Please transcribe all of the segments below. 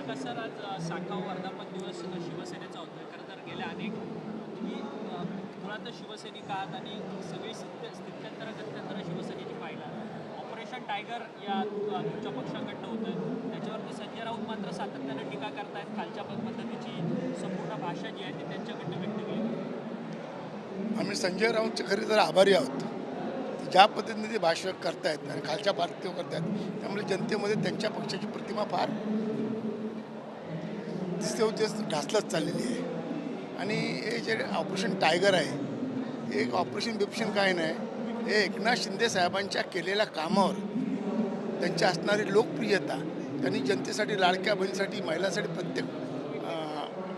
प्रकाश sir, आज 6वा वर्धापन दिवस शिवसेनेचा होता. खरं तर गेल्या अनेक तुम्ही मुळात शिवसैनिक आहात आणि सगळी स्थित्यंतर गत्यंतर शिवसेनेची पाहिला. ऑपरेशन टायगर या तुमच्या पक्षाकडनं होतं, त्याच्यावरती संजय राऊत मात्र सातत्यानं टीका करतायत. खालच्या पद्धतीची संपूर्ण भाषा जी आहे ती त्यांच्याकडनं व्यक्त केली. आम्ही संजय राऊतचे खरे तर आभारी आहोत. ज्या पद्धतीने ते भाष्य करतायत आणि खालच्या पातळीवर करतायत, त्यामुळे जनतेमध्ये त्यांच्या पक्षाची प्रतिमा फार दिवसेंदिवस ढासलत चाललेली आहे. आणि हे जे ऑपरेशन टायगर आहे, हे एक ऑपरेशन बिपरेशन काय नाही, हे एकनाथ शिंदे साहेबांच्या केलेल्या कामावर त्यांची असणारी लोकप्रियता, त्यांनी जनतेसाठी, लाडक्या बहिणीसाठी, महिलांसाठी, प्रत्येक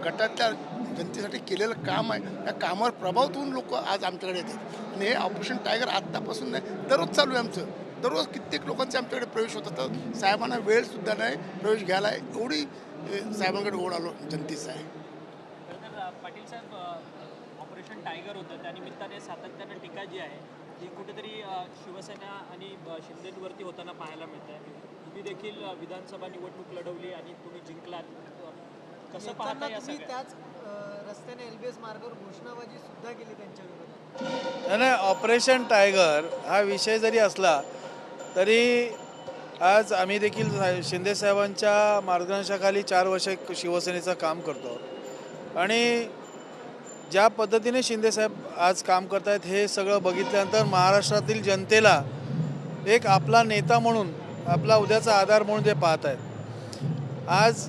गटातल्या जनतेसाठी केलेलं काम आहे. या कामावर प्रभाव ठेवून लोक आज आमच्याकडे येतात. आणि हे ऑपरेशन टायगर आत्तापासून नाही, दररोज चालू आहे आमचं. दररोज कित्येक लोकांचे आमच्याकडे प्रवेश होत होतं. साहेबांना वेळसुद्धा नाही प्रवेश घ्यायला, एवढी साहेबांकडे ओढ आलो जनतेचं आहे. खरं तर पाटील साहेब, ऑपरेशन टायगर होतं, त्यानिमित्ताने सातत्यानं टीका जी आहे ती कुठेतरी शिवसेना आणि शिंदेवरती होताना पाहायला मिळत आहे. तुम्ही देखील विधानसभा निवडणूक लढवली आणि तुम्ही जिंकलात. कसं पाहता या सगळ्या? त्याच रस्त्याने एलबीएस मार्गावर घोषणाबाजी सुद्धा केली त्यांच्या विरोधात. नाही, ऑपरेशन टायगर हा विषय जरी असला तरी आज आम्ही देखील शिंदेसाहेबांच्या मार्गदर्शनाखाली 4 वर्ष शिवसेनेचं काम करतो. आणि ज्या पद्धतीने शिंदेसाहेब आज काम करत आहेत हे सगळं बघितल्यानंतर महाराष्ट्रातील जनतेला एक आपला नेता म्हणून, आपला उद्याचा आधार म्हणून ते पाहत आहेत. आज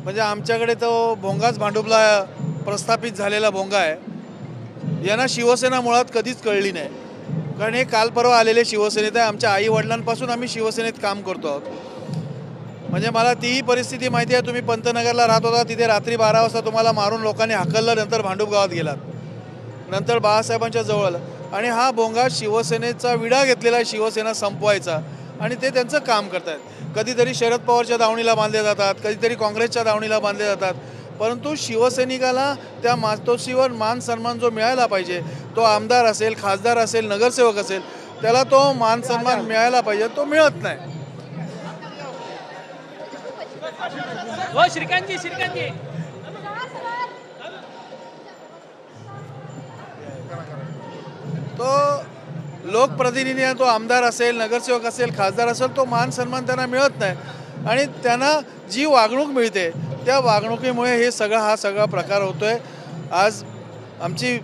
म्हणजे आमच्याकडे तो भोंगाच भांडुपला प्रस्थापित झालेला भोंगा आहे. यांना शिवसेना मुळात कधीच कळली नाही, कारण हे काल परवा आलेले शिवसेनेत आहे. आमच्या आई वडिलांपासून आम्ही शिवसेनेत काम करतो आहोत. म्हणजे मला तीही परिस्थिती माहिती आहे. तुम्ही पंतनगरला राहत होता, तिथे रात्री 12 वाजता तुम्हाला मारून लोकांनी हाकललं, नंतर भांडूप गावात गेलात, नंतर बाळासाहेबांच्या जवळ आलं. आणि हा भोंगा शिवसेनेचा विडा घेतलेला आहे, शिवसेना संपवायचा, आणि ते त्यांचं काम करत आहेत. कधीतरी शरद पवारच्या दावणीला बांधले जातात, कधीतरी काँग्रेसच्या दावणीला बांधले जातात. परंतु शिवसैनिकाला त्या मातोश्रीवर मान सन्मान जो मिळायला पाहिजे, तो आमदार असेल, खासदार असेल, नगरसेवक असेल, त्याला तो मान सन्मान मिळायला पाहिजे, तो मिळत नाही. हो श्रीकांतजी, श्रीकांतजी. तो लोकप्रतिनिधी आहे, तो आमदार असेल, नगरसेवक असेल, खासदार असेल, तो मान सन्मान त्यांना मिळत नाही. आणि त्यांना जी वागणूक मिळते त्या वागणुकीमुळे हे हा सगळा प्रकार होतोय. आज आमची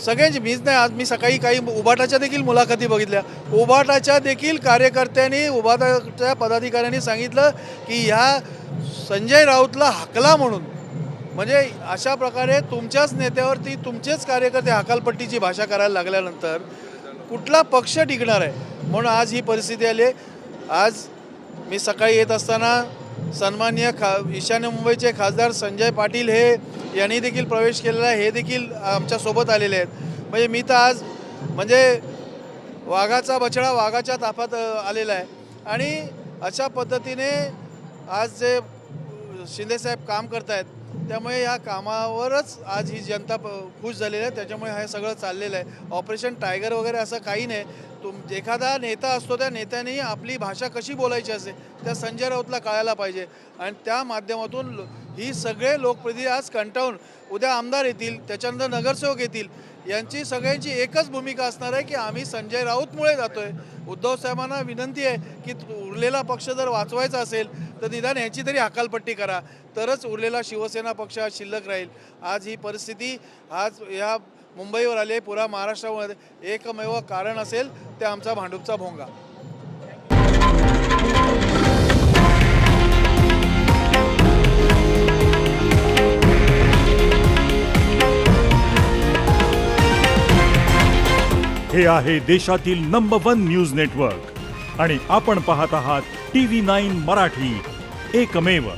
सगळ्यांची, मीच नाही, आज मी सकाळी काही उबाटाच्या देखील मुलाखती बघितल्या. उबाटाच्या देखील कार्यकर्त्यांनी, उबाटाच्या पदाधिकाऱ्यांनी सांगितलं की ह्या संजय राऊतला हकला म्हणून. म्हणजे अशा प्रकारे तुमच्याच नेत्यावरती तुमचेच कार्यकर्ते हकालपट्टीची भाषा करायला लागल्यानंतर कुठला पक्ष टिकणार आहे? म्हणून आज ही परिस्थिती आली आहे. आज मी सकाळी येत असताना सन्माननीय ईशान्य मुंबईचे खासदार संजय पाटील यांनी देखील प्रवेश केलेला आहे, हे देखील आमच्यासोबत आलेले आहेत. म्हणजे मी तर आज म्हणजे वाघाचा बछडा वाघाच्या ताफात आलेला आहे. आणि अशा पद्धतीने आज जे शिंदेसाहेब काम करत आहेत, त्यामुळे या कामावरच आज ही जनता खुश झालेली आहे. त्याच्यामुळे हे सगळं चाललेलं आहे. ऑपरेशन टायगर वगैरे असं काही नाही. एखादा नेता असतो, त्या नेत्यानेही आपली भाषा कशी बोलायची असते त्या संजय राऊतला कळायला पाहिजे. आणि त्या माध्यमातून ही सगळे लोकप्रतिनिधी आज कंटाळून उद्या आमदार येतील, त्याच्यानंतर नगरसेवक येतील, यांची सगळ्यांची एकच भूमिका असणार आहे की आम्ही संजय राऊतमुळे जातोय. उद्धव साहेबांना विनंती आहे की उरलेला पक्ष जर वाचवायचा असेल तर निदान ह्याची तरी हकालपट्टी करा, तरच उरलेला शिवसेना पक्ष आज शिल्लक राहील. आज ही परिस्थिती आज या मुंबईवर आली आहे, पुरा महाराष्ट्रामध्ये एकमेव कारण असेल ते आमचा भांडूपचा भोंगा. हे आहे देशातील नंबर 1 न्यूज नेटवर्क आणि आपण पाहत आहात TV9 मराठी, एकमेव.